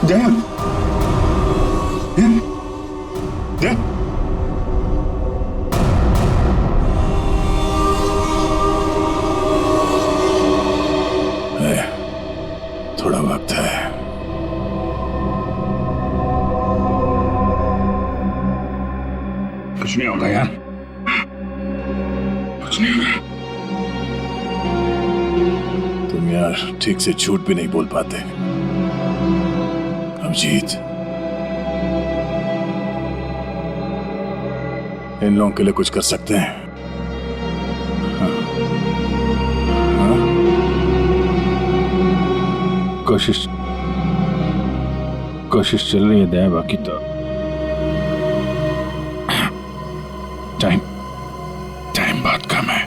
जय जय थोड़ा वक्त है। कुछ नहीं होगा यार, कुछ नहीं होगा। तुम यार ठीक से झूठ भी नहीं बोल पाते। अभिजीत, इन लोगों के लिए कुछ कर सकते हैं? हाँ। हाँ? कोशिश चल रही है दया, बाकी तो टाइम बहुत कम है।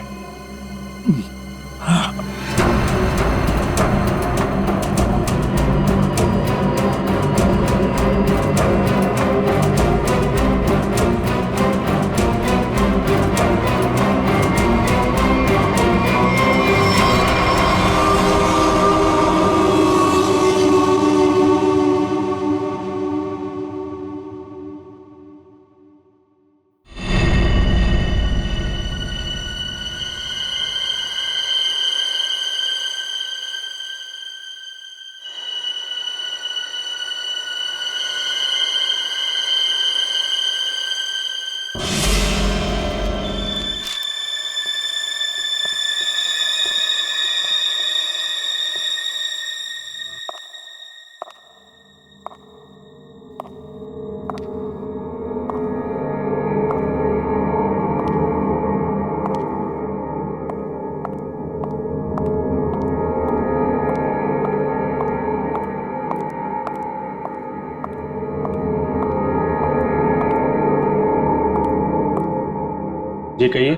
जी कहिए।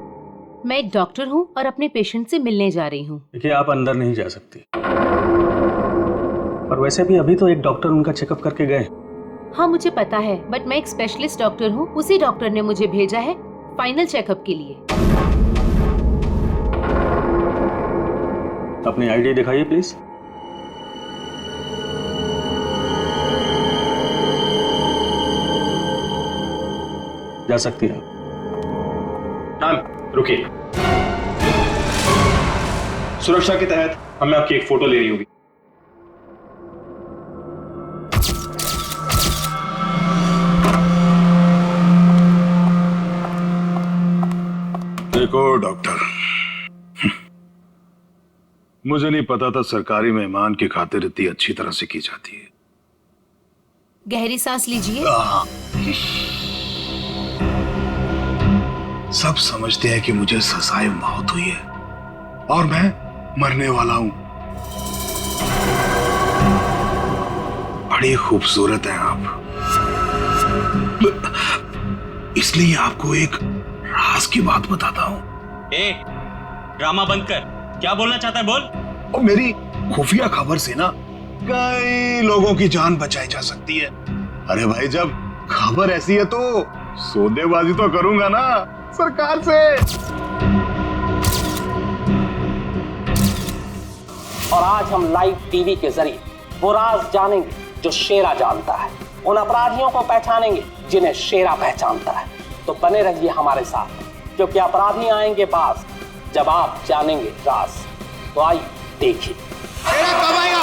मैं एक डॉक्टर हूँ और अपने पेशेंट से मिलने जा रही हूँ। देखिए, आप अंदर नहीं जा सकती। और वैसे भी अभी तो एक डॉक्टर उनका चेकअप करके गए। हाँ मुझे पता है, बट मैं एक स्पेशलिस्ट डॉक्टर हूँ। उसी डॉक्टर ने मुझे भेजा है फाइनल चेकअप के लिए। अपनी आईडी दिखाइए प्लीज। जा सकती है। मैम रुकिए, सुरक्षा के तहत हमें आपकी एक फोटो लेनी होगी। देखो डॉक्टर, मुझे नहीं पता था सरकारी मेहमान की खातिर इतनी अच्छी तरह से की जाती है। गहरी सांस लीजिए। सब समझते हैं कि मुझे सजाए मौत हुई है और मैं मरने वाला हूं। बड़ी खूबसूरत हैं आप, इसलिए आपको एक राज की बात बताता हूं। ड्रामा बंद कर, क्या बोलना चाहता है बोल। और मेरी खुफिया खबर से ना कई लोगों की जान बचाई जा सकती है। अरे भाई, जब खबर ऐसी है तो सौदेबाजी तो करूंगा ना सरकार से। और आज हम लाइव टीवी के जरिए वो राज जानेंगे जो शेरा जानता है, उन अपराधियों को पहचानेंगे जिन्हें शेरा पहचानता है। तो बने रहिए हमारे साथ, क्योंकि अपराधी आएंगे पास जब आप जानेंगे राज। तो आइए देखिए। शेरा कब आएगा?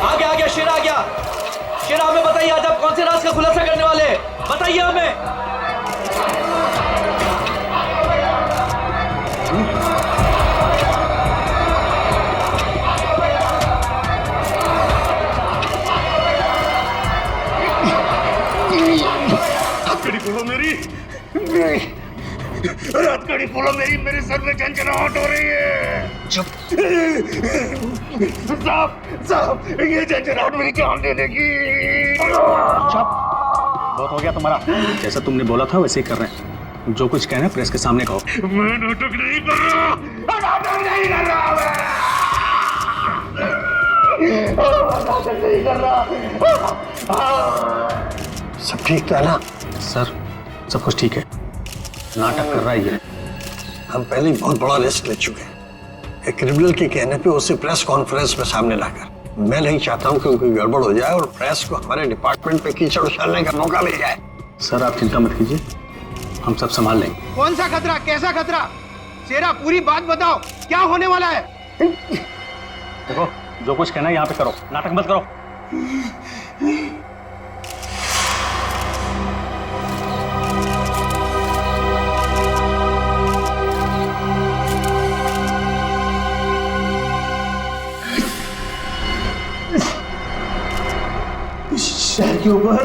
आ गया शेरा, आ गया। शेरा, हमें बताइए आज आप कौन से राज का खुलासा करने वाले हैं, बताइए हमें। हथकड़ी खोलो मेरी, हथकड़ी खोलो मेरी, मेरे सर में झंझनाहट हो रही है। चुप साहब, ये झंझनाहट मेरी जान दे देगी। चुप, बहुत हो गया तुम्हारा। जैसा तुमने बोला था वैसे ही कर रहे हैं। जो कुछ कहना है प्रेस के सामने कहो। मैं नाटक नहीं कर रहा, नाटक नहीं कर रहा, नाटक नहीं कर रहा। सब ठीक था ना? सर सब कुछ ठीक है। नाटक कर रहा है ये। हम पहले ही बहुत बड़ा रिस्क ले चुके हैं। क्रिमिनल के कहने पे उसे प्रेस कॉन्फ्रेंस में सामने लाकर, मैं नहीं चाहता हूँ कि कोई गड़बड़ हो जाए और प्रेस को हमारे डिपार्टमेंट पे कीचड़ उछालने का मौका मिल जाए। सर आप चिंता मत कीजिए, हम सब संभाल लेंगे। कौन सा खतरा, कैसा खतरा? शेरा पूरी बात बताओ, क्या होने वाला है? देखो जो कुछ कहना है यहाँ पे करो, नाटक मत करो। शहर के ऊपर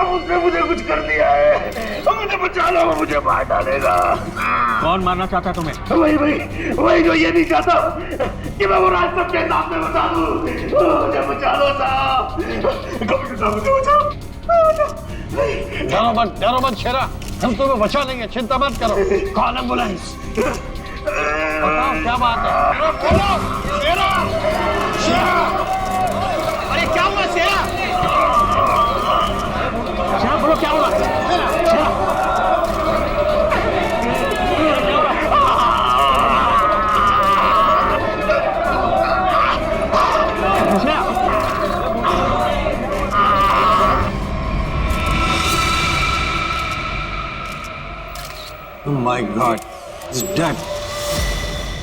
उसने मुझे कुछ कर दिया है, मुझे बचा लो, मुझे मार डालेगा। कौन मारना चाहता है तुम्हें? वही जो ये नहीं चाहता कि मैं वो राज सबके सामने बता दूं। मुझे बचा लो साहब, मुझे बचाओ। डरो मत शेरा, हम तुम्हें बचा लेंगे, चिंता मत करो। Call ambulance. बताओ क्या बात है? बोलो शेरा। अरे क्या हुआ शेरा? शेरा बोलो क्या हुआ? शेरा Oh my God, he's dead.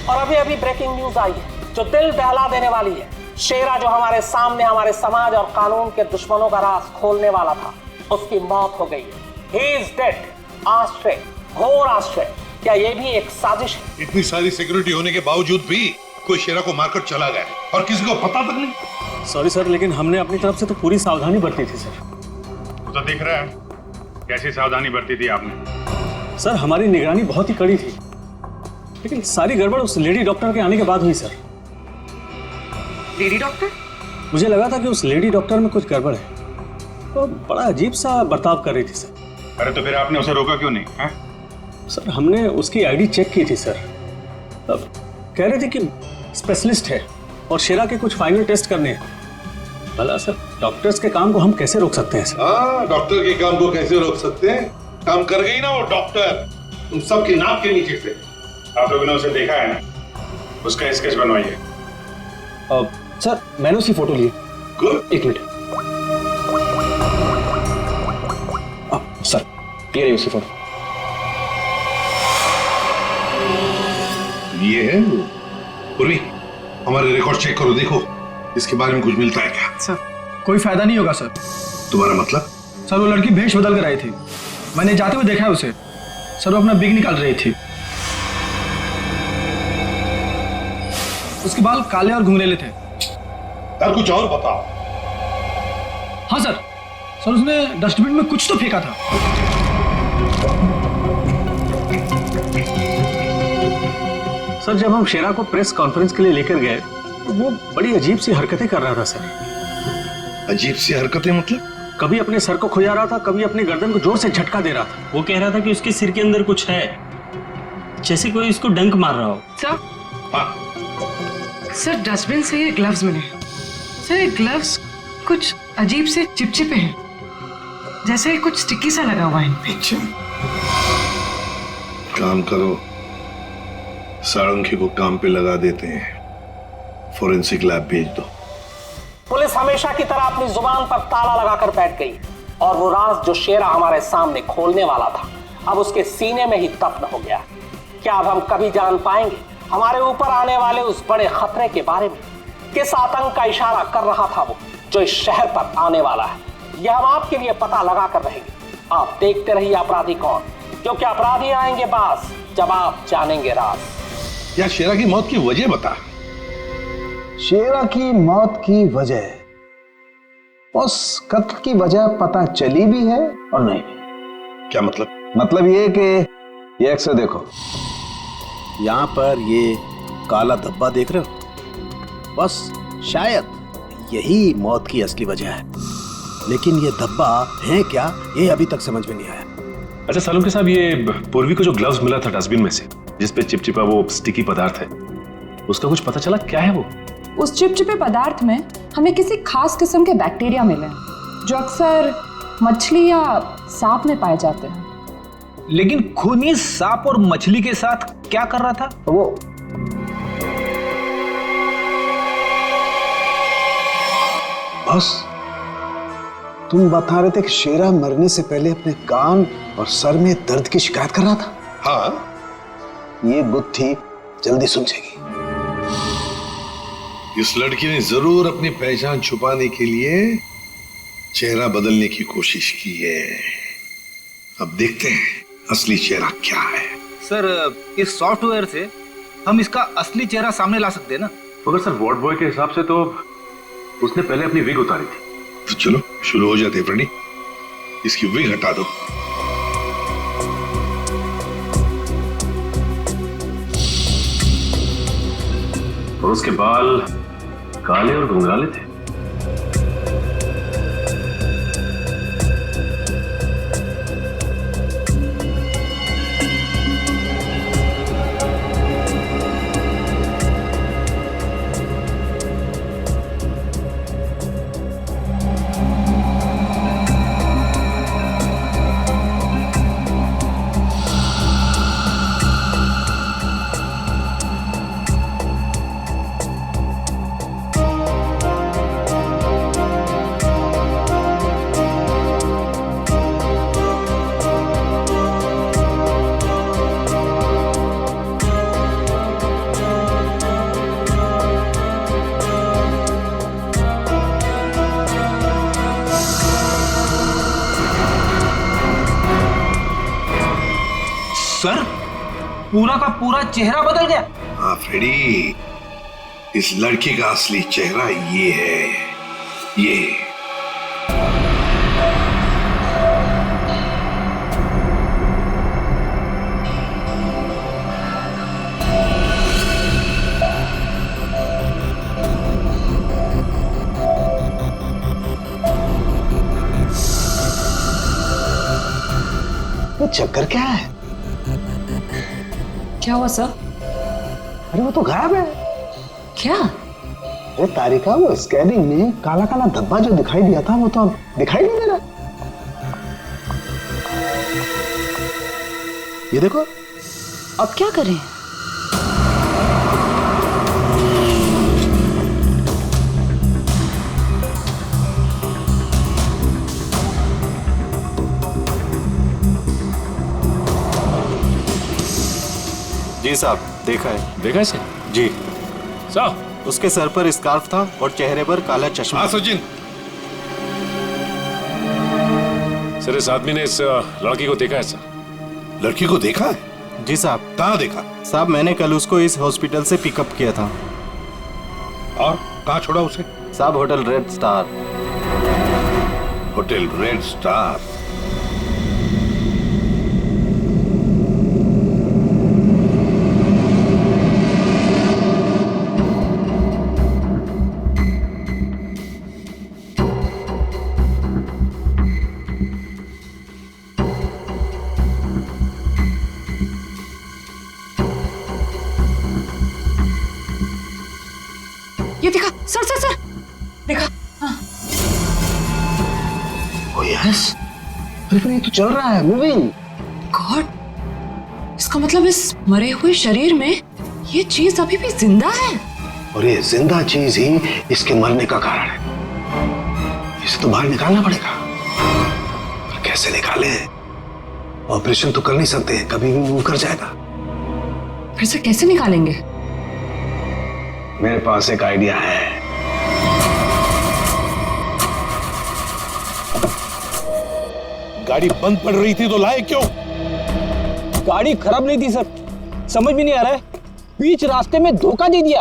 और अभी अभी ब्रेकिंग न्यूज आई है जो दिल दहला देने वाली है। शेरा जो हमारे सामने हमारे समाज और कानून के दुश्मनों का राज खोलने वाला था, उसकी मौत हो गई है। He is dead. आश्चर्य, घोर आश्चर्य। क्या ये भी एक साजिश है? इतनी सारी सिक्योरिटी होने के बावजूद भी कोई शेरा को मारकर चला गया और किसी को पता तक नहीं। सॉरी सर, लेकिन हमने अपनी तरफ से तो पूरी सावधानी बरती थी सर। तो दिख रहा है कैसी सावधानी बरती थी आपने। सर हमारी निगरानी बहुत ही कड़ी थी, लेकिन सारी गड़बड़ उस लेडी डॉक्टर के आने के बाद हुई सर। Lady doctor? मुझे लगा था कि उस लेडी डॉक्टर में कुछ गड़बड़ है, तो बड़ा अजीब सा बर्ताव कर रही थी सर। अरे तो फिर आपने उसे रोका क्यों नहीं है? सर हमने उसकी आईडी चेक की थी सर, अब कह रहे थे कि स्पेशलिस्ट है और शेरा के कुछ फाइनल टेस्ट करने हैं। भला सर डॉक्टर्स के काम को हम कैसे रोक सकते हैं सर? हाँ, डॉक्टर के काम को कैसे रोक सकते हैं? काम कर गई ना वो डॉक्टर, तुम सबकी नाक के नीचे से। आप लोगों ने उसे देखा है ना, उसका स्केच बनवाइए। सर मैंने उसकी फोटो ली। गुड। एक मिनट सर, ये रही उसकी फोटो। ये है वो। पूर्वी, हमारे रिकॉर्ड चेक करो, देखो इसके बारे में कुछ मिलता है क्या? सर कोई फायदा नहीं होगा सर। तुम्हारा मतलब? सर वो लड़की भेष बदल कर आई थी, मैंने जाते हुए देखा है उसे। सर वो अपना बिग निकाल रही थी, उसके बाल काले और घुंघरेले थे। यार कुछ और बताओ। हाँ सर, सर उसने डस्टबिन में कुछ तो फेंका था। सर जब हम शेरा को प्रेस कॉन्फ्रेंस के लिए लेकर गए तो वो बड़ी अजीब सी हरकतें कर रहा था सर। अजीब सी हरकतें मतलब? कभी अपने सर को खुजा रहा था, कभी अपनी गर्दन को जोर से झटका दे रहा था। वो कह रहा था कि उसके सिर के अंदर कुछ है, जैसे कोई उसको डंक मार रहा हो। सर हाँ। सर डस्टबिन से ये ग्लव्स मिले। सर ये ग्लव्स कुछ अजीब से चिपचिपे हैं, जैसे कुछ स्टिकी सा लगा हुआ है इन पे। काम करो, सारंगी को काम पे लगा देते हैं, फोरेंसिक लैब भेज दो। पुलिस हमेशा की तरह अपनी जुबान पर ताला लगाकर बैठ गई और वो राज जो शेरा हमारे सामने खोलने वाला था अब उसके सीने में ही दफन हो गया। क्या अब हम कभी जान पाएंगे हमारे ऊपर आने वाले उस बड़े खतरे के बारे में? किस आतंक का इशारा कर रहा था वो जो इस शहर पर आने वाला है? यह हम आपके लिए पता लगा कर रहेंगे। आप देखते रहिए अपराधी कौन, क्योंकि अपराधी आएंगे बास जब आप जानेंगे राज। यार शेरा की मौत की वजह बता। शेरा की मौत की वजह, उस कत्ल की वजह पता चली भी है और नहीं भी। क्या मतलब? मतलब ये कि ये अक्सर देखो, यहां पर ये काला धब्बा देख रहे हो, बस शायद यही मौत की असली वजह है, लेकिन ये धब्बा है क्या ये अभी तक समझ में नहीं आया। अच्छा सालुंके साहब, ये पूर्वी को जो ग्लव्स मिला था डस्टबिन में से, जिसपे चिपचिपा वो स्टिकी पदार्थ है, उसका कुछ पता चला क्या है वो? उस चिपचिपे पदार्थ में हमें किसी खास किस्म के बैक्टीरिया मिले हैं जो अक्सर मछली या सांप में पाए जाते हैं। लेकिन खूनी सांप और मछली के साथ क्या कर रहा था? वो बस तुम बता रहे थे कि शेरा मरने से पहले अपने कान और सर में दर्द की शिकायत कर रहा था। हाँ, ये बुद्धि जल्दी सुलझेगी। इस लड़की ने जरूर अपनी पहचान छुपाने के लिए चेहरा बदलने की कोशिश की है। अब देखते हैं असली चेहरा क्या है। सर, इस सॉफ्टवेयर से हम इसका असली चेहरा सामने ला सकते हैं ना? मगर सर, वार्ड बॉय के हिसाब से तो उसने पहले अपनी विग उतारी थी। तो चलो शुरू हो जाते हैं फ्रेंडी। इसकी विग हटा दो। और उसके बाल काले और घुंघराले थे। सर, पूरा का पूरा चेहरा बदल गया। हाँ फ्रेडी, इस लड़की का असली चेहरा ये है। ये वो चक्कर क्या है? क्या हुआ सर? अरे वो तो गायब है। क्या? अरे तारिका, वो स्कैनिंग में काला काला धब्बा जो दिखाई दिया था वो तो अब दिखाई नहीं दे रहा। ये देखो। अब क्या करें? जी साहब, देखा है। देखा है सर? जी साहब, उसके सर पर स्कार्फ था और चेहरे पर काला चश्मा। हाँ सचिन। सर, इस आदमी ने इस लड़की को देखा है सर। लड़की को देखा है? जी साहब। कहाँ देखा? साहब, मैंने कल उसको इस हॉस्पिटल से पिकअप किया था। और कहाँ छोड़ा उसे? साहब, hotel red star. Hotel red star? ये देखा सर, सर सर, देखा? हाँ। Oh yes, ये तो चल रहा है, मूविंग। गॉड, इसका मतलब इस मरे हुए शरीर में ये चीज अभी भी जिंदा है। और ये जिंदा चीज ही इसके मरने का कारण है। इसे तो बाहर निकालना पड़ेगा। पर कैसे निकाले? ऑपरेशन तो कर नहीं सकते, कभी भी मूव कर जाएगा। फिर से कैसे निकालेंगे? मेरे पास एक आइडिया है। गाड़ी बंद पड़ रही थी तो लाए क्यों? गाड़ी खराब नहीं थी सर, समझ भी नहीं आ रहा है, बीच रास्ते में धोखा दे दिया।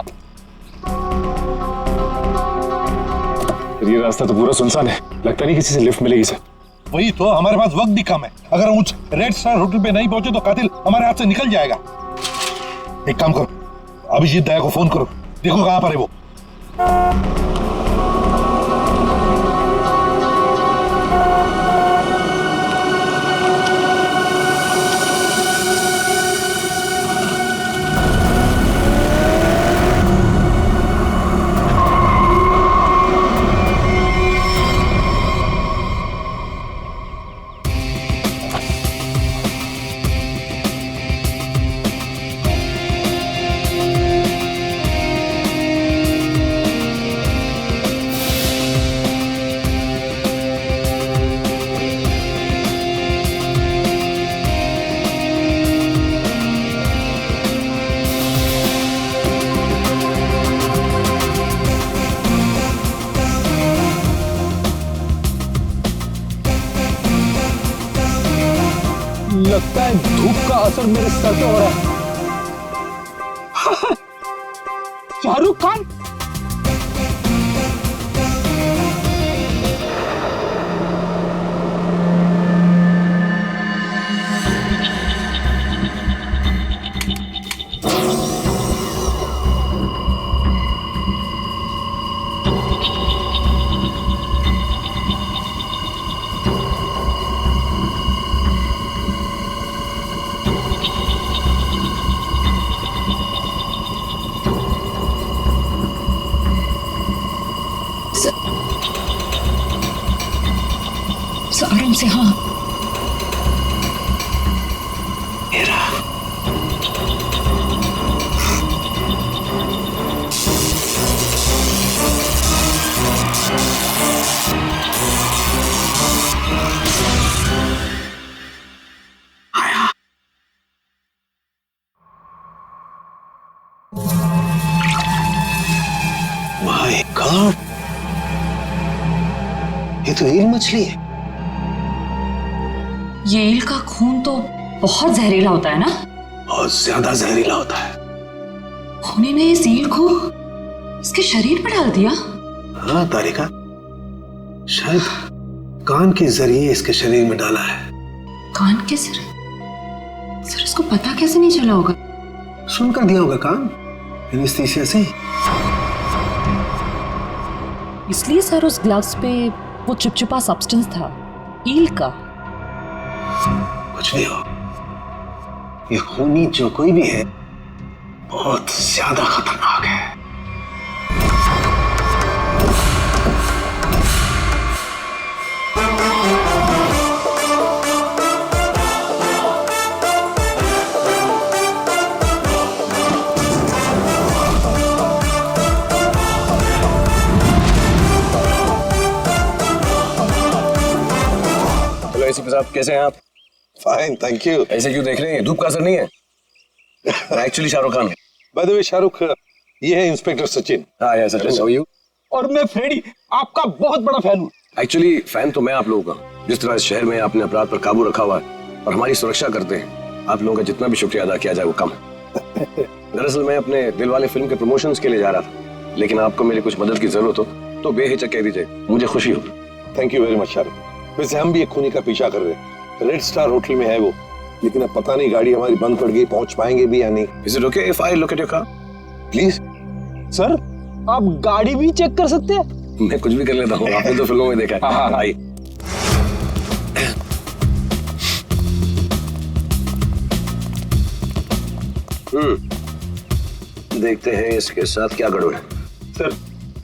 ये रास्ता तो पूरा सुनसान है, लगता नहीं किसी से लिफ्ट मिलेगी सर। वही तो, हमारे पास वक्त भी कम है। अगर हम उस रेड स्टार होटल पे नहीं पहुंचे तो कातिल हमारे हाथ से निकल जाएगा। एक काम करो, अभिजीत दया को फोन करो, देखो कहां पर है वो। लगता है धूप का असर मेरे सर पे हो रहा है। शाहरुख खान। आराम से। हाँ माय गॉड, ये तो ईल मछली है। ये ईल का खून तो बहुत जहरीला होता है ना? बहुत ज्यादा जहरीला होता है। खूनी ने इस ईल को इसके शरीर पर डाल दिया। हाँ तारिका, शायद कान के जरिए इसके शरीर में डाला है। कान के सर इसको पता कैसे नहीं चला होगा? सुनकर दिया होगा कान, एनेस्थीसिया से। इसलिए सर उस ग्लव्स पे वो चिपचिपा सब्सटेंस था, ईल का। कुछ भी हो, ये खूनी जो कोई भी है बहुत ज्यादा खतरनाक है। हेलो एसीपी साहब, कैसे हैं आप? Fine, thank you. ऐसे क्यों देख रहे हैं? धूप का असर नहीं है? मैं actually Shahrukh Khan. By the way Shahrukh, ये है इंस्पेक्टर सचिन। हाँ यार सचिन, हाउ आर यू? और मैं फ्रेडी, आपका बहुत बड़ा फैन हूँ। एक्चुअली फैन तो मैं आप लोगों का। जिस तरह इस शहर में आपने अपराध पर काबू रखा हुआ है और हमारी सुरक्षा करते हैं, आप लोगों का जितना भी शुक्रिया अदा किया जाए वो कम है। दरअसल मैं अपने दिलवाले फिल्म के प्रमोशंस के लिए जा रहा था, लेकिन आपको मेरी कुछ मदद की जरूरत हो तो बेहिचक कह दीजिए, मुझे खुशी होगी। Thank you very much Shahrukh. वैसे हम भी एक खूनी का पीछा कर रहे हैं, रेड स्टार होटल में है वो, लेकिन अब पता नहीं गाड़ी हमारी बंद पड़ गई, पहुंच पाएंगे भी या नहीं। Is it okay if I look at your car? Please sir, आप गाड़ी भी चेक कर सकते हैं? मैं कुछ भी कर लेता हूँ, आपने तो फिल्मों में देखा है। हाँ। आइए। देखते हैं इसके साथ क्या गड़बड़ है। सर,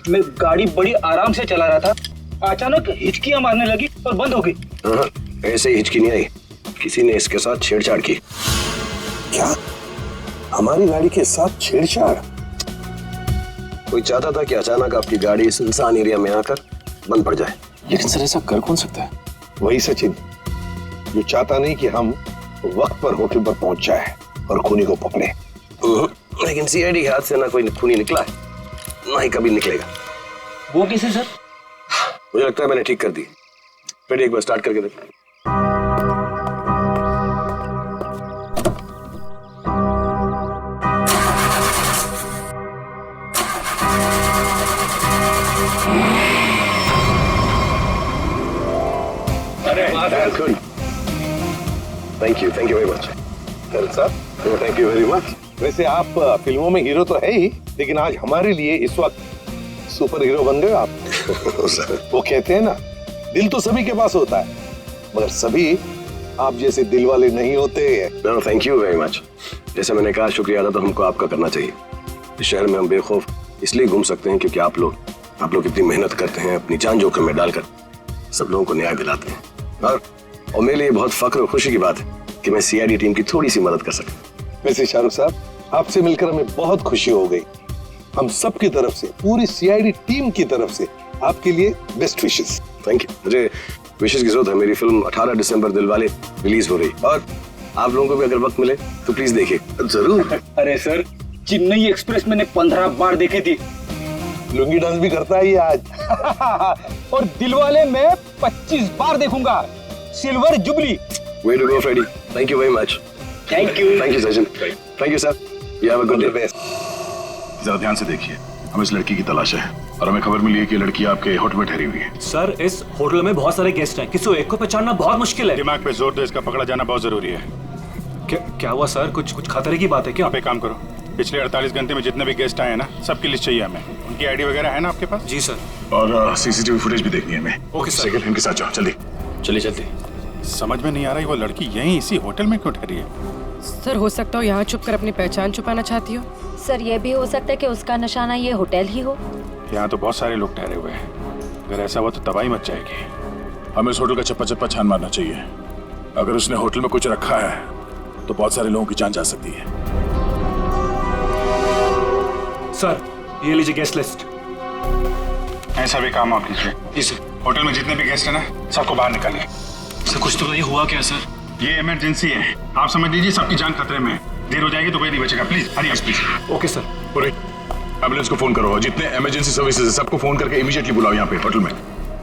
मैं गाड़ी बड़ी आराम से चला रहा था, अचानक हिचकियां मारने लगी और बंद हो गई। हाँ, ऐसे ही हिचकी नहीं आई, किसी ने इसके साथ छेड़छाड़ की। क्या? हमारी गाड़ी के साथ छेड़छाड़? कोई चाहता था कि अचानक आपकी गाड़ी सुनसान एरिया में आकर बंद पड़ जाए। लेकिन सर ऐसा कर कौन सकता है? वही सचिन, जो चाहता नहीं कि हम वक्त पर होटल पर पहुंच जाए और खूनी को पकड़े। लेकिन सीआईडी के हाथ से ना कोई खूनी निकला है, ना ही कभी निकलेगा। वो कैसे सर? मुझे लगता है मैंने ठीक कर दी। फिर एक बार स्टार्ट करके देख। Good, thank you very much. Thank you very much. वैसे आप फिल्मों में हीरो तो है ही, लेकिन आज हमारे लिए इस वक्त सुपर हीरो बन गए आप। वो कहते हैं ना, दिल तो सभी के पास होता है, मगर सभी आप जैसे दिल वाले नहीं होते। Thank you very much. जैसे मैंने कहा, शुक्रिया अदा तो हमको आपका करना चाहिए। इस शहर में हम बेखौफ इसलिए घूम सकते हैं क्योंकि आप लोग इतनी मेहनत करते हैं, अपनी जान जोखिम में डालकर सब लोगों को न्याय दिलाते हैं। और मेरे लिए बहुत फख्र और खुशी की बात है कि मैं सीआईडी टीम की थोड़ी सी मदद कर सकता। वैसे शाहरुख साहब, आपसे मिलकर हमें बहुत खुशी हो गई। हम सब की तरफ से, पूरी सीआईडी टीम की तरफ से आपके लिए बेस्ट विशेस। Thank you. मुझे विशेस की जरूरत है। मेरी फिल्म 18 दिसंबर दिलवाले रिलीज हो रही, और आप लोगों को भी अगर वक्त मिले तो प्लीज देखिए। जरूर। अरे सर, चेन्नई एक्सप्रेस मैंने 15 बार देखी थी। लुंगी डांस भी करता है ये आज। और दिलवाले मैं 25 बार देखूंगा। Silver jubilee Way to go, Freddy. Thank you very much. Thank you. Thank you, Sachin. Thank you, sir. You have a good day. जरा ध्यान से देखिए, हमें इस लड़की की तलाश है और हमें खबर मिली है कि लड़की आपके होटल में ठहरी हुई है। सर, इस होटल में बहुत सारे गेस्ट हैं, किसी एक को पहचानना बहुत मुश्किल है। दिमाग पे जोर दो, इसका पकड़ा जाना बहुत जरूरी है। क्या हुआ सर? कुछ खतरे की बात है क्या? आप एक काम करो, पिछले 48 घंटे में जितने भी गेस्ट आए हैं ना, सबकी लिस्ट चाहिए हमें। उनकी आईडी वगैरह है ना आपके पास? जी सर। और सीसीटीवी फुटेज भी देखनी है हमें। Okay sir. इनके साथ जाओ, जल्दी। चलिए जल्दी। समझ में नहीं आ रहा है वो लड़की यहीं इसी होटल में क्यों ठहरी है? सर हो सकता हो यहाँ छुप कर अपनी पहचान छुपाना चाहती हो। सर ये भी हो सकता है कि उसका निशाना ये होटल ही हो। यहाँ तो बहुत सारे लोग ठहरे हुए हैं, अगर ऐसा हुआ तो तबाही मच जाएगी। हमें इस होटल का चप्पा चप्पा छान मारना चाहिए। अगर उसने होटल में कुछ रखा है तो बहुत सारे लोगों की जान जा सकती है। सर ये लीजिए गेस्ट लिस्ट। ऐसा भी काम आप कीजिए। जी सर। होटल में जितने भी गेस्ट हैं ना, सबको बाहर निकालिए। सर कुछ तो बताइए, हुआ क्या सर? ये इमरजेंसी है, आप समझ लीजिए सबकी जान खतरे में है। देर हो जाएगी तो कोई नहीं बचेगा। Please Hari please. Okay sir. पूरे एम्बुलेंस को फोन करो और जितने इमरजेंसी सर्विसेज है सबको फोन करके इमीडिएटली बुलाओ यहाँ पे होटल में।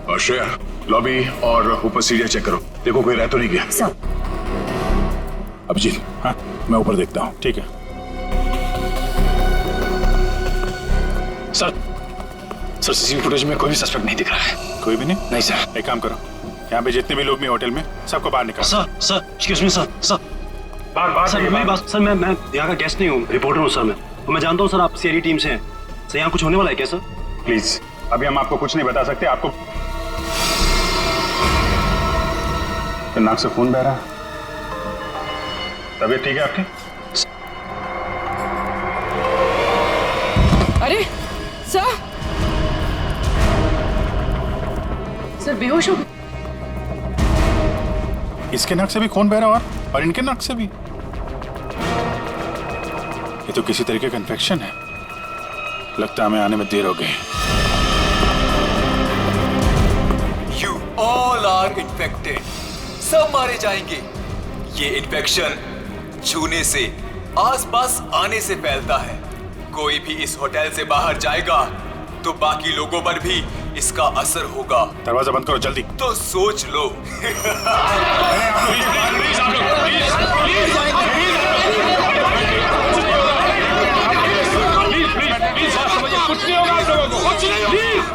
और श्रेया, लॉबी और ऊपर सीढ़ियाँ चेक करो, देखो कोई रह तो नहीं गया। सर। अभिजीत, हाँ मैं ऊपर देखता हूँ। ठीक है सर। सर सीसीटीवी फुटेज में कोई भी सस्पेक्ट नहीं दिख रहा है। कोई भी नहीं? नहीं सर। एक काम करो, यहाँ पे जितने भी लोग भी होटल में, सबको बाहर निकालो। Sir excuse me sir. Sir मेरी बात। सर मैं यहाँ का गेस्ट नहीं हूँ, रिपोर्टर हूँ सर। मैं जानता हूँ सर आप सीआईडी टीम से हैं। सर यहाँ कुछ होने वाला है क्या सर? प्लीज अभी हम आपको कुछ नहीं बता सकते। आपको तो नाक से खून बह रहा है। तबीयत ठीक है आपकी? अरे सर बेहोश हो गए। इसके नाक से भी खून बह रहा और इनके नाक से भी। ये तो किसी तरीके का इन्फेक्शन है। लगता है हमें आने में देर हो गई। You all are infected. सब मारे जाएंगे। ये इन्फेक्शन छूने से, आसपास आने से फैलता है। कोई भी इस होटल से बाहर जाएगा तो बाकी लोगों पर भी इसका असर होगा। दरवाजा बंद करो जल्दी। तो सोच लो। कुछ नहीं होगा आप लोगों को।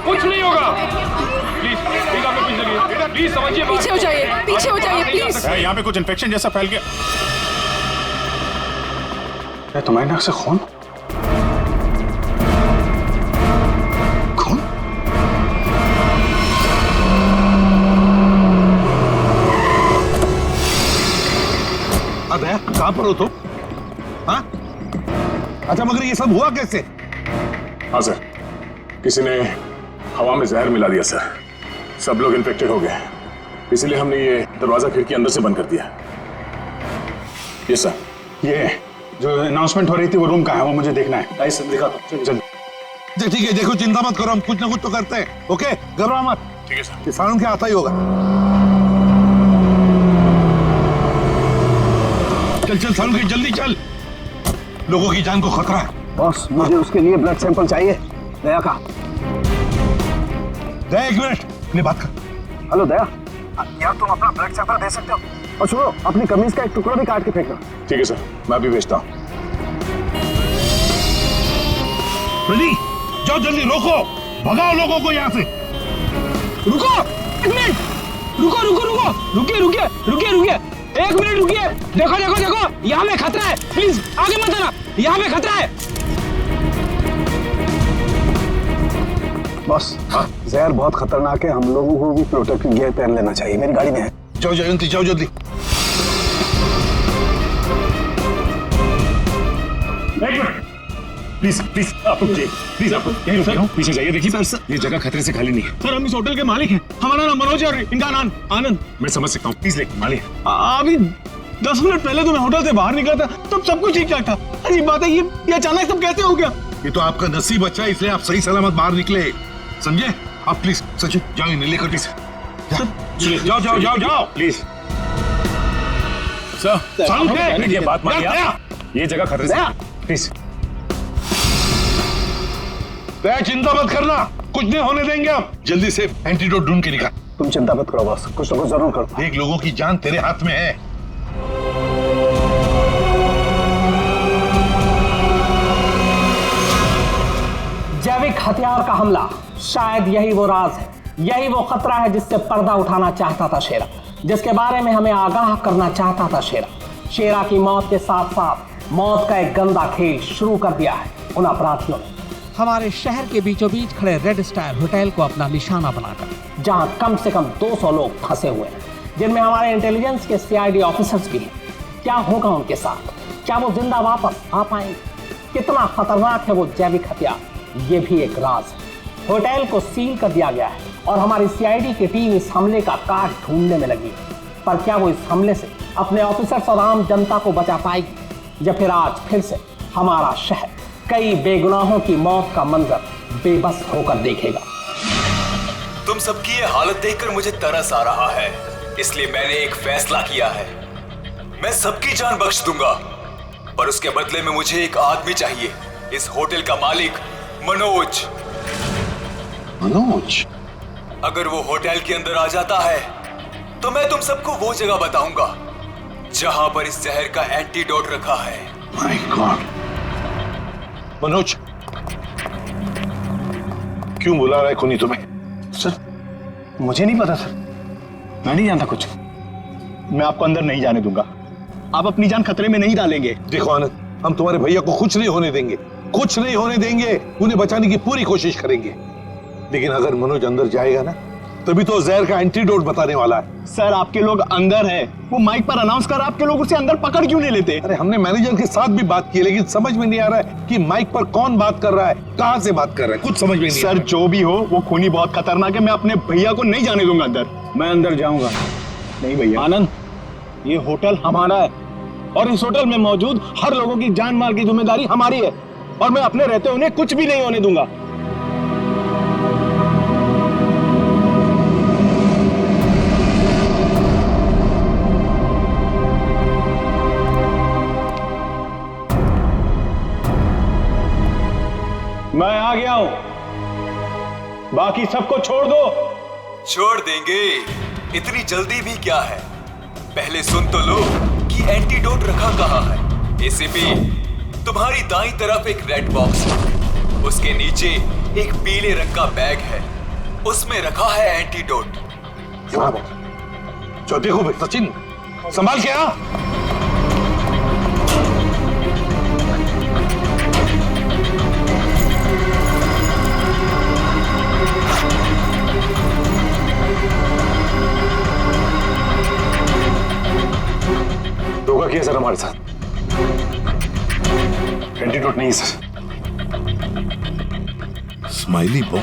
कुछ नहीं होगा। प्लीज आप लोग पीछे जाइए। प्लीज समझिए। पीछे हो जाइए, पीछे हो जाइए प्लीज। यहाँ पे कुछ इन्फेक्शन जैसा फैल गया। तुम्हारे नाक से खून? दया, कहाँ पर हो तुम? हाँ? अच्छा मगर ये सब हुआ कैसे? हाँ सर, किसी ने हवा में जहर मिला दिया सर। सब लोग इन्फेक्टेड हो गए, इसीलिए हमने ये दरवाजा खिड़की अंदर से बंद कर दिया। ये सर, ये जो अनाउंसमेंट हो रही थी वो रूम कहाँ है, वो मुझे देखना है। सर दिखाता हूँ। चल ठीक है, देखो चिंता मत करो, हम कुछ ना कुछ तो करते हैं। ओके, घबराओ मत। ठीक है सर। किसानों के आता ही होगा। चल सालू की जल्दी चल, लोगों की जान को खतरा है। बॉस मुझे उसके लिए ब्लड सैंपल चाहिए। दया का। दया एक मिनट, अपनी बात कर। हेलो दया, यार तुम अपना ब्लड सैंपल दे सकते हो? और सुनो, अपनी कमीज का एक टुकड़ा भी काट के फेंकना। ठीक है सर, मैं अभी भेजता हूँ। जाओ जल्दी, रोको, भगाओ लोगों को यहाँ से। रुको एक मिनट, रुकिए, एक मिनट रुकिए। देखो, यहाँ में खतरा है। प्लीज आगे मत आना, यहाँ में खतरा है। बॉस जहर बहुत खतरनाक है, हम लोगों को भी प्रोटेक्टिव गियर पहन लेना चाहिए। मेरी गाड़ी में है। जाओ जयंती, जाओ जल्दी। प्लीज आप प्लीज आप यहीं रुकिए, पीछे जाइए। देखिए सर, ये जगह खतरे से खाली नहीं है। सर हम इस होटल के मालिक हैं। हमारा नाम मनोज है और इनका नाम आनंद। मैं समझ सकता हूँ, प्लीज लेकिन मालिक। अभी 10 मिनट पहले तो मैं होटल से बाहर निकला था, तब सब कुछ ठीक ठाक था। अजीब बात है, ये अचानक सब कैसे हो गया? ये तो आपका नसीब अच्छा है, इसलिए आप सही सलामत बाहर निकले, समझे? आप प्लीज सचिन जाओ, इन्हें लेकर प्लीज जाओ प्लीज। सर ये बात मानिए, ये जगह खतरे से, प्लीज। चिंता मत करना, कुछ नहीं होने देंगे हम। जल्दी से एंटीडोट ढूंढ के निकाल। तुम चिंता मत करो बॉस, कुछ ना कुछ जरूर करो। देख, लोगों की जान तेरे हाथ में है, हथियार का हमला, शायद यही वो राज है, यही वो खतरा है जिससे पर्दा उठाना चाहता था शेरा, जिसके बारे में हमें आगाह करना चाहता था शेरा। शेरा की मौत के साथ साथ मौत का एक गंदा खेल शुरू कर दिया है उन अपराधियों ने। हमारे शहर के बीचों बीच खड़े रेड स्टार होटल को अपना निशाना बनाकर, जहां कम से कम 200 लोग फंसे हुए हैं, जिनमें हमारे इंटेलिजेंस के CID ऑफिसर्स भी हैं। क्या होगा उनके साथ? क्या वो जिंदा वापस आ पाएंगे? कितना खतरनाक है वो जैविक हथियार, ये भी एक राज है। होटल को सील कर दिया गया है और हमारी CID की टीम इस हमले का काट ढूंढने में लगी है। पर क्या वो इस हमले से अपने ऑफिसर्स और आम जनता को बचा पाएगी, या फिर आज फिर से हमारा शहर कई बेगुनाहों की मौत का मंजर बेबस होकर देखेगा? तुम सबकी ये हालत देखकर मुझे तरस आ रहा है, इसलिए मैंने एक फैसला किया है। मैं सबकी जान बख्श दूंगा, पर उसके बदले में मुझे एक आदमी चाहिए, इस होटल का मालिक मनोज। मनोज? अगर वो होटल के अंदर आ जाता है तो मैं तुम सबको वो जगह बताऊंगा जहां पर इस जहर का एंटीडोट रखा है। My God. मनोज, क्यों बुला रहा है खूनी तुम्हें? सर, मुझे नहीं पता सर, मैं नहीं जानता कुछ। मैं आपको अंदर नहीं जाने दूंगा, आप अपनी जान खतरे में नहीं डालेंगे। देखो आनंद, हम तुम्हारे भैया को कुछ नहीं होने देंगे, कुछ नहीं होने देंगे। उन्हें बचाने की पूरी कोशिश करेंगे, लेकिन अगर मनोज अंदर जाएगा ना, तभी तो जहर का एंटीडोट बताने वाला है। सर, आपके लोग अंदर है, वो माइक पर अनाउंस कर, आपके लोग उसे अंदर पकड़ क्यों नहीं लेते? अरे हमने मैनेजर के साथ भी बात की, लेकिन समझ में नहीं आ रहा है कि माइक पर कौन बात कर रहा है, कहां से बात कर रहा है, कुछ समझ में नहीं। सर, जो भी हो, वो खूनी बहुत खतरनाक है, मैं अपने भैया को नहीं जाने दूंगा अंदर। मैं अंदर जाऊंगा नहीं भैया। आनंद, ये होटल हमारा है और इस होटल में मौजूद हर लोगों की जान माल की जिम्मेदारी हमारी है, और मैं अपने रहते उन्हें कुछ भी नहीं होने दूंगा। मैं आ गया हूं, बाकी सबको छोड़ दो। छोड़ देंगे, इतनी जल्दी भी क्या है? पहले सुन तो लो कि एंटीडोट रखा कहाँ है। ACP, तुम्हारी दाईं तरफ एक रेड बॉक्स है, उसके नीचे एक पीले रंग का बैग है, उसमें रखा है एंटीडोट। जो देखो भाई सचिन, संभाल के आ। धोखा किया सर हमारे साथ, एंटीडोट नहीं है सर। स्माइली बॉय,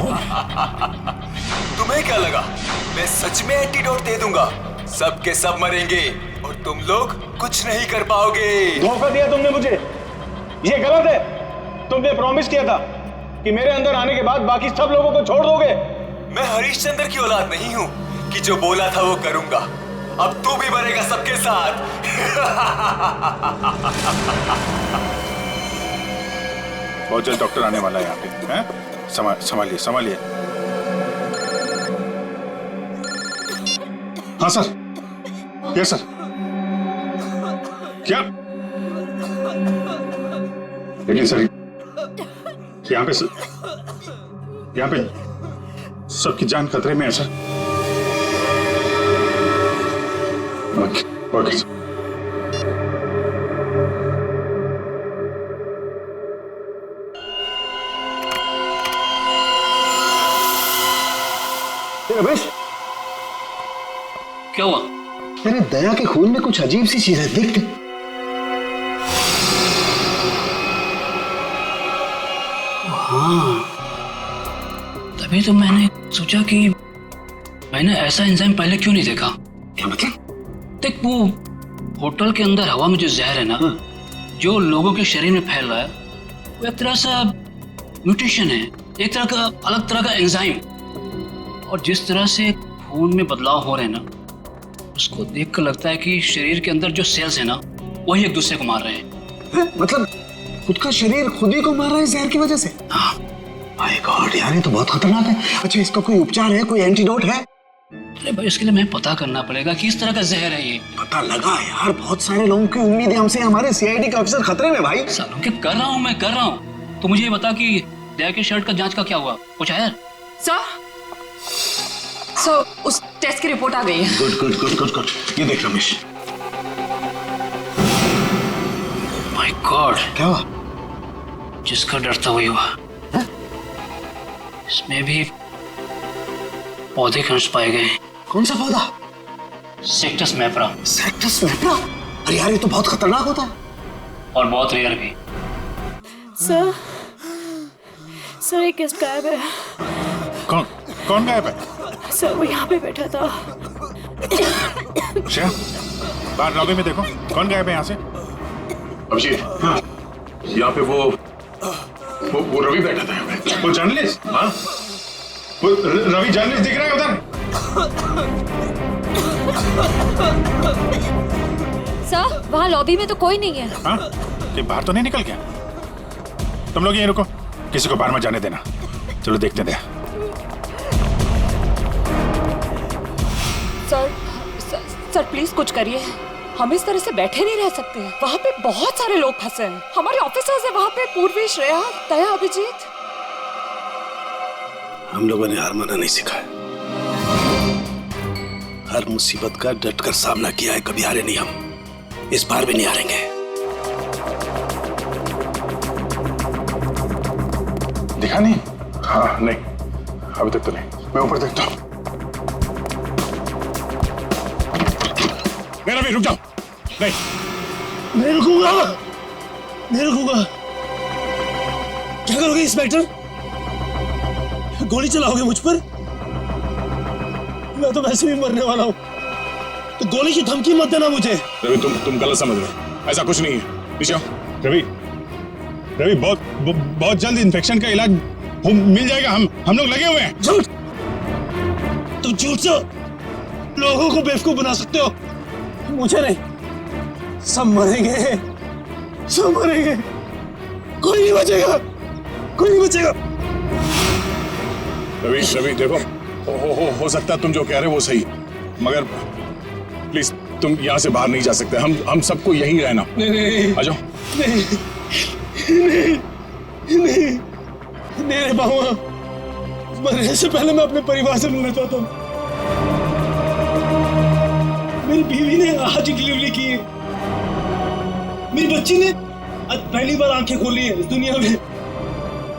तुम्हें क्या लगा मैं सच में एंटीडोट दे दूंगा? सब के सब मरेंगे और तुम लोग कुछ नहीं कर पाओगे। धोखा दिया तुमने मुझे, ये गलत है। तुमने प्रॉमिस किया था कि मेरे अंदर आने के बाद बाकी सब लोगों को छोड़ दोगे। मैं हरिश्चंद्र की औलाद नहीं हूँ कि जो बोला था वो करूंगा। अब तू भी मरेगा सबके साथ। बहुत जल्द डॉक्टर आने वाला है यहाँ पे, हैं? संभालिए संभालिए। हाँ सर, यस सर। क्या? लेकिन सर, यहाँ पे सबकी जान खतरे में है सर। Okay sir. रमेश, क्या हुआ? तेरे दया के खून में कुछ अजीब सी चीज है, देख। हाँ, तभी तो मैंने सोचा कि मैंने ऐसा एंजाइम पहले क्यों नहीं देखा। क्या मतलब? देख, वो होटल के अंदर हवा में जो जहर है ना, जो लोगों के शरीर में फैल रहा है, वो एक तरह से म्यूटेशन है, एक तरह का अलग तरह का एंजाइम। और जिस तरह से खून में बदलाव हो रहे हैं ना, उसको देखकर लगता है कि शरीर के अंदर जो सेल्स है ना, वही एक दूसरे को मार रहे हैं। मतलब खुद का शरीर खुद ही को मार रहा है जहर की वजह से? हाँ। माय गॉड यार, ये तो बहुत खतरनाक है। अच्छा, इसका कोई उपचार है, कोई एंटीडोट है? अरे भाई, इसके लिए मैं पता करना पड़ेगा कि किस तरह का जहर है ये। पता लगा यार, बहुत सारे लोगों की उम्मीद है हमसे, हमारे CID के ऑफिसर खतरे में भाई। सालों के कर रहा हूँ मैं। तो मुझे ये बता कि दया की शर्ट का जांच का क्या हुआ? कुछ आया? सर उस टेस्ट की रिपोर्ट आ गई है। Good good good good good. ये देख रमेश। माय गॉड, क्या हुआ? जिसका डर था वही हुआ। इसमें भी पौधे के अंश पाए गए। कौन सा पौधा? सेक्टस मैपरा। सेक्टस मैपरा? अरे यार ये तो बहुत खतरनाक होता है और बहुत रेयर भी। सर एक गेस्ट गायब है। कौन गायब है? सर वो यहाँ पे बैठा था। श्रेया, बाहर लॉबी में देखो कौन गायब है यहाँ से। अभिजीत, हाँ, यहाँ पे वो रवि बैठा था यहाँ पे। वो जर्नलिस्ट? हाँ, वो रवि जर्नलिस्ट दिख रहा है उधर। सर वहाँ लॉबी में तो कोई नहीं है। हाँ, ये बाहर तो नहीं निकल गया? तुम लोग यहीं रुको, किसी को बाहर मत जाने देना। चलो देखते हैं। सर प्लीज कुछ करिए, हम इस तरह से बैठे नहीं रह सकते। वहाँ पे बहुत सारे लोग फंसे हैं, हमारे ऑफिसर्स हैं वहाँ पे, पूर्वी, श्रेया, दया, अभिजीत। हम लोगों ने हार माना नहीं सीखा है। हर मुसीबत का डट कर सामना किया है, कभी हारे नहीं हम। इस बार भी नहीं हारेंगे। दिखा नहीं? हाँ नहीं, अभी तक तो नहीं। मैं ऊपर देखता हूँ। मेरा भी रुक जाओ। नहीं, नहीं रुकूंगा, नहीं रुकूंगा। क्या करोगे इंस्पेक्टर? गोली चलाओगे मुझ पर? मैं तो वैसे भी मरने वाला हूँ, तो गोली की धमकी मत देना मुझे। रवि तुम गलत समझ रहे हो, ऐसा कुछ नहीं है। नीचे आओ। रवि बहुत जल्द इन्फेक्शन का इलाज मिल जाएगा। हम लोग लगे हुए हैं। झूठ! तुम झूठ से लोगों को बेवकूफ बना सकते हो, मुझे नहीं। सब मरेंगे, सब मरेंगे, कोई नहीं बचेगा, कोई नहीं बचेगा। रवि देखो, हो सकता है तुम जो कह रहे हो वो सही, मगर प्लीज तुम यहाँ से बाहर नहीं जा सकते। हम सबको यहीं रहना। नहीं, आ जाओ। नहीं, नहीं, नहीं, नहीं रह पाऊंगा। मरने से पहले मैं अपने परिवार से मिलना चाहता हूँ। मेरी बीवी ने आज डिलीवरी की है, मेरी बच्ची ने आज पहली बार आंखें खोली है इस दुनिया में।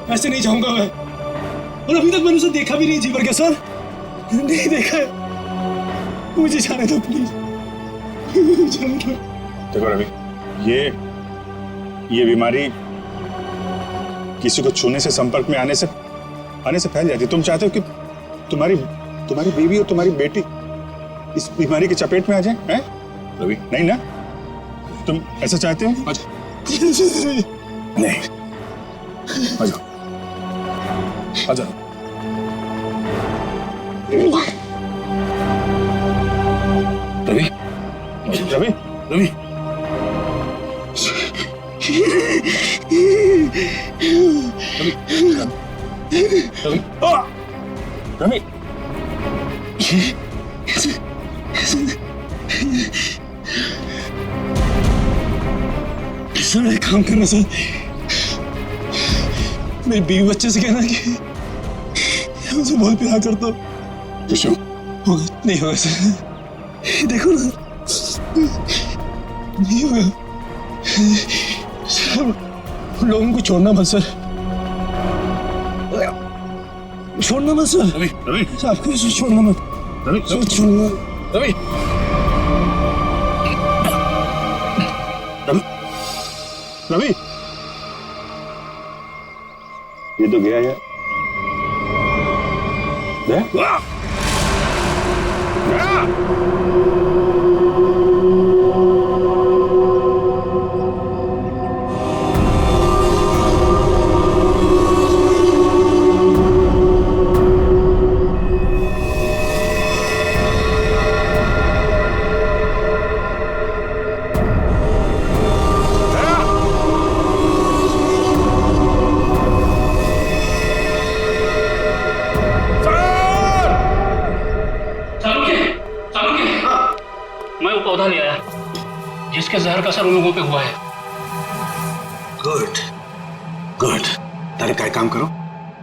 ऐसे नहीं जाऊंगा मैं, और अभी तक मैंने उसे देखा भी नहीं जी भर के। सर नहीं देखा है, मुझे जाने दो प्लीज, जाने दो। देखो रवि, ये बीमारी किसी को छूने से, संपर्क में आने से फैल जाती है। तुम चाहते हो कि तुम्हारी बीवी और तुम्हारी बेटी इस बीमारी की चपेट में आ जाए? हैं रवि? नहीं ना, तुम ऐसा चाहते हो? नहीं, आ जाओ, आ जाओ। रवि, रवि, रवि, रवि, सर एक काम करना सर, मेरी बीवी बच्चे से कहना कि मुझे बहुत प्यार करता हूँ। नहीं होगा सर, देखो ना, नहीं होगा सर। लोगों को छोड़ना मत सर, छोड़ना मत सर। रवि, रवि, आपको छोड़ना मत। रवि, छोड़ना। रवि, रवि, ये तो गया है। पौधा ले आया जिसके जहर का असर उन लोगों पे हुआ है। Good good. तारे का काम करो,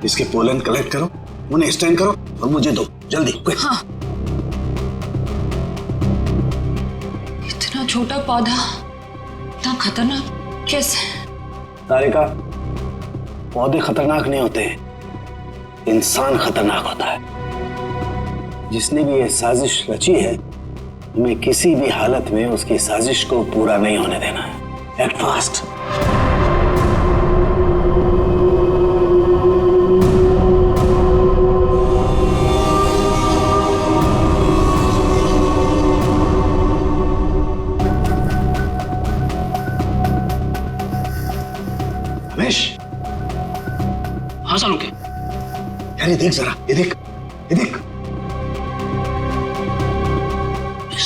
इसके पोलन कलेक्ट करो, उन्हें स्टैंड करो और मुझे दो जल्दी, क्विक। हाँ। इतना छोटा पौधा इतना खतरनाक कैसे? तारिका, पौधे खतरनाक नहीं होते, इंसान खतरनाक होता है। जिसने भी ये साजिश रची है, हमें किसी भी हालत में उसकी साजिश को पूरा नहीं होने देना है। Act fast. रमेश। हाँ सालुंके। यार ये देख जरा, ये देख, ये देख।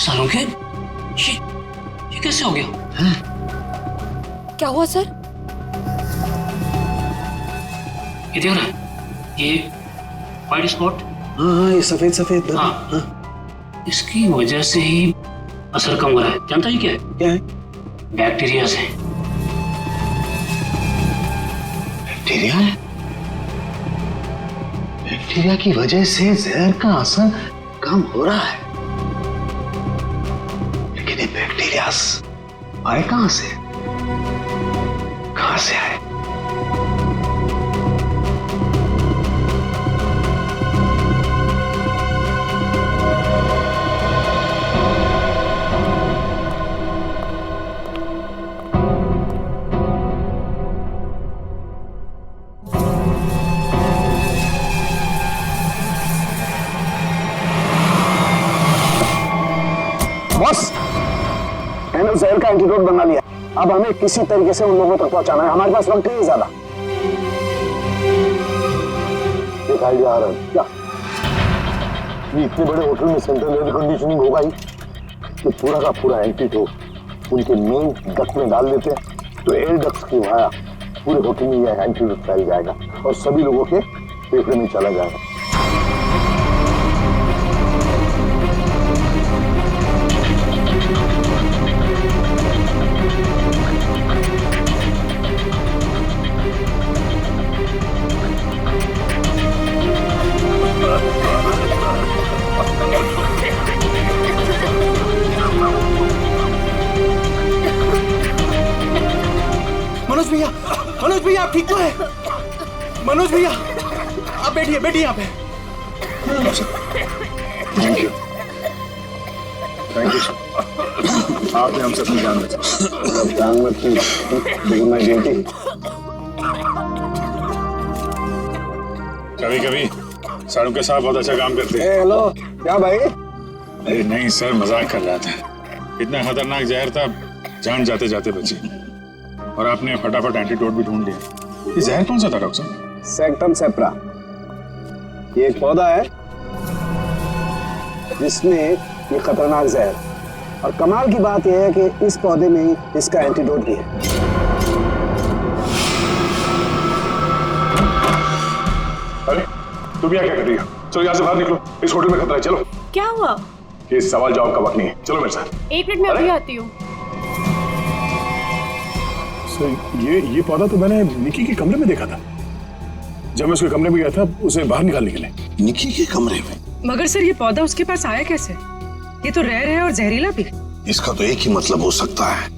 सालुंके, ये कैसे हो गया? क्या हुआ सर? ये देख रहा है, ये वाइट स्पॉट। हाँ, ये सफेद सफेद। हाँ, इसकी वजह से ही असर कम हो रहा है। जानता ही क्या है? क्या है? बैक्टीरिया से। बैक्टीरिया है? बैक्टीरिया की वजह से जहर का असर कम हो रहा है, लेकिन ये बैक्टीरिया आए कहां से? कहां से आए? बॉस, मैंने जहर का एंटीडोट बना लिया। अब हमें किसी तरीके से उन लोगों तक पहुंचाना है। हमारे पास वक्त नहीं है ज्यादा। एक आइडिया आ रहा है। क्या? ये इतने बड़े होटल में सेंट्रल एयर कंडीशनिंग होगा ही कि पूरा का पूरा एंटीडोट उनके मेन डक्ट में डाल देते हैं, तो एयर डक्ट की वाया पूरे होटल में यह एंटीडोट फैल जाएगा और सभी लोगों के फेफड़े में चला जाएगा। मनोज भैया आप ठीक तो है? मनोज भैया आप बैठिए, बैठिए यहाँ पे। Thank you, thank you sir. आपने हम सबकी जान बचाई। जान मत की, लेकिन मैं ड्यूटी। कभी कभी साड़ू के साथ बहुत अच्छा काम करते हैं। हेलो, क्या भाई? अरे नहीं सर, मजाक कर रहा था। इतना खतरनाक जहर था, जान जाते जाते बची। और आपने फटाफट एंटीडोट भी ढूंढ लिया। ये जहर कौन सा था डॉक्टर साहब? सेक्टम सेप्रा। ये एक पौधा है जिसमें ये खतरनाक जहर, और कमाल की बात यह है कि इस पौधे में ही इसका एंटीडोट भी है। अरे तुम यहाँ क्या कर रही हो? चलो यहाँ से बाहर निकलो, इस होटल में खतरा है। चलो। क्या हुआ? ये सवाल जवाब का वक्त नहीं है, चलो मेरे साथ। एक मिनट में अभी आती हूँ। ये पौधा तो मैंने निकी के कमरे में देखा था। जब मैं उसके कमरे में गया था, उसे बाहर निकालने के लिए। निकी के कमरे में? मगर सर ये पौधा उसके पास आया कैसे? ये तो रेयर है और जहरीला भी। इसका तो एक ही मतलब हो सकता है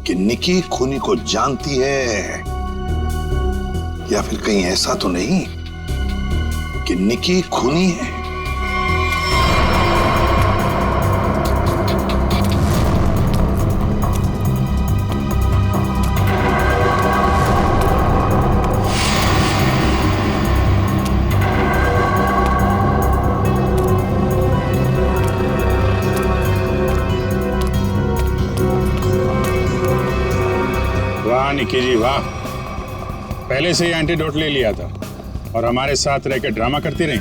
कि निकी खूनी को जानती है, या फिर कहीं ऐसा तो नहीं कि निकी खूनी है। निकी जी वाह, पहले से ही एंटीडोट ले लिया था और हमारे साथ रहकर ड्रामा करती रही।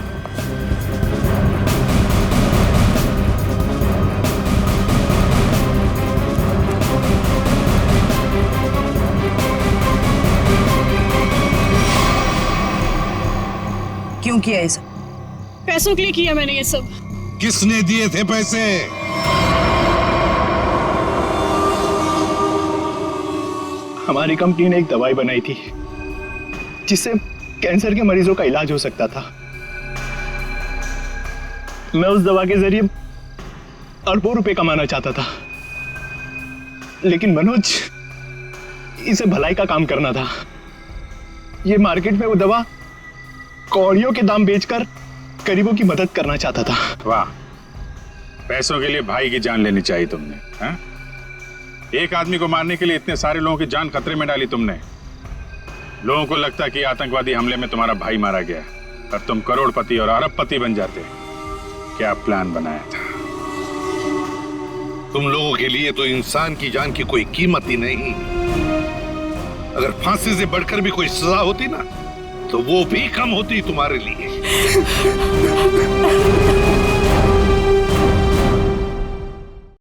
क्यों किया ये सब? पैसों के लिए किया मैंने ये सब। किसने दिए थे पैसे? हमारी कंपनी ने एक दवाई बनाई थी जिससे कैंसर के मरीजों का इलाज हो सकता था। मैं उस दवा के जरिए अरबों रुपए कमाना चाहता था, लेकिन मनोज इसे भलाई का काम करना था। ये मार्केट में वो दवा कौड़ियों के दाम बेचकर गरीबों की मदद करना चाहता था। वाह, पैसों के लिए भाई की जान लेनी चाहिए तुमने, हा? एक आदमी को मारने के लिए इतने सारे लोगों की जान खतरे में डाली तुमने। लोगों को लगता कि आतंकवादी हमले में तुम्हारा भाई मारा गया और तुम करोड़पति और अरबपति बन जाते। क्या प्लान बनाया था? तुम लोगों के लिए तो इंसान की जान की कोई कीमत ही नहीं। अगर फांसी से बढ़कर भी कोई सजा होती ना, तो वो भी कम होती तुम्हारे लिए।